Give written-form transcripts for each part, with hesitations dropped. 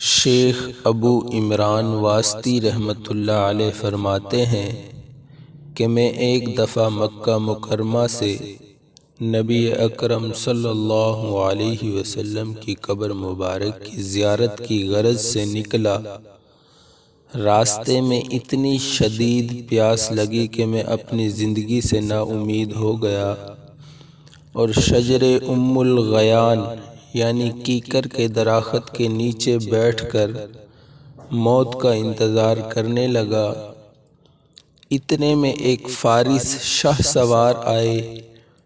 شیخ ابو عمران واسطی رحمۃ اللہ علیہ فرماتے ہیں کہ میں ایک دفعہ مکہ مکرمہ سے نبی اکرم صلی اللہ علیہ وسلم کی قبر مبارک کی زیارت کی غرض سے نکلا۔ راستے میں اتنی شدید پیاس لگی کہ میں اپنی زندگی سے نا امید ہو گیا اور شجر ام الغیان یعنی کیکر کے درخت کے نیچے بیٹھ کر موت کا انتظار کرنے لگا۔ اتنے میں ایک فارس شاہ سوار آئے۔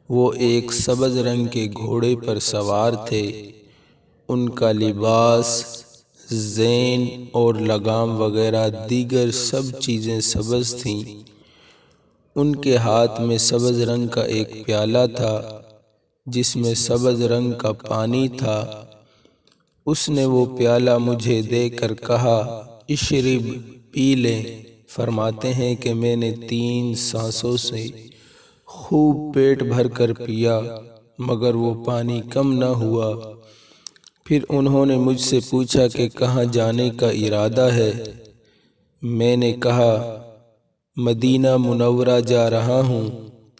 وہ ایک سبز رنگ کے گھوڑے پر سوار تھے۔ ان کا لباس، زین اور لگام وغیرہ دیگر سب چیزیں سبز تھیں۔ ان کے ہاتھ میں سبز رنگ کا ایک پیالہ تھا جس میں سبز رنگ کا پانی تھا۔ اس نے وہ پیالہ مجھے دے کر کہا، اشرب، پی لیں۔ فرماتے ہیں کہ میں نے 3 سانسوں سے خوب پیٹ بھر کر پیا مگر وہ پانی کم نہ ہوا۔ پھر انہوں نے مجھ سے پوچھا کہ کہاں جانے کا ارادہ ہے؟ میں نے کہا مدینہ منورہ جا رہا ہوں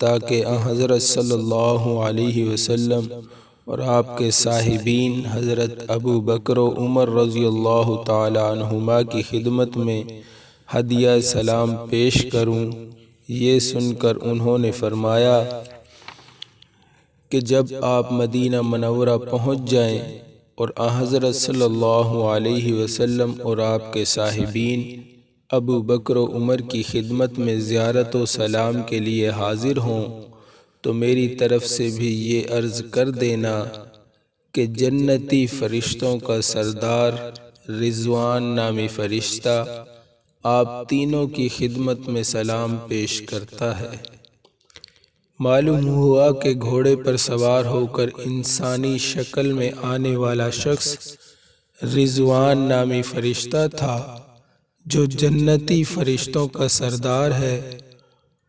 تاکہ حضرت صلی اللہ علیہ وسلم اور آپ کے صاحبین حضرت ابو بکر و عمر رضی اللہ تعالی عنہما کی خدمت میں ہدیہ سلام پیش کروں۔ یہ سن کر انہوں نے فرمایا کہ جب آپ مدینہ منورہ پہنچ جائیں اور حضرت صلی اللہ علیہ وسلم اور آپ کے صاحبین ابو بکر و عمر کی خدمت میں زیارت و سلام کے لیے حاضر ہوں تو میری طرف سے بھی یہ عرض کر دینا کہ جنتی فرشتوں کا سردار رضوان نامی فرشتہ آپ تینوں کی خدمت میں سلام پیش کرتا ہے۔ معلوم ہوا کہ گھوڑے پر سوار ہو کر انسانی شکل میں آنے والا شخص رضوان نامی فرشتہ تھا جو جنتی فرشتوں کا سردار ہے،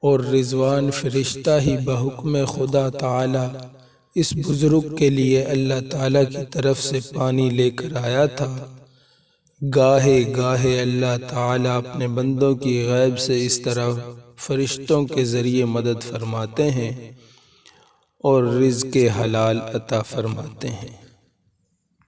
اور رضوان فرشتہ ہی بحکم خدا تعالی اس بزرگ کے لیے اللہ تعالی کی طرف سے پانی لے کر آیا تھا۔ گاہے گاہے اللہ تعالی اپنے بندوں کی غیب سے اس طرح فرشتوں کے ذریعے مدد فرماتے ہیں اور رزق حلال عطا فرماتے ہیں۔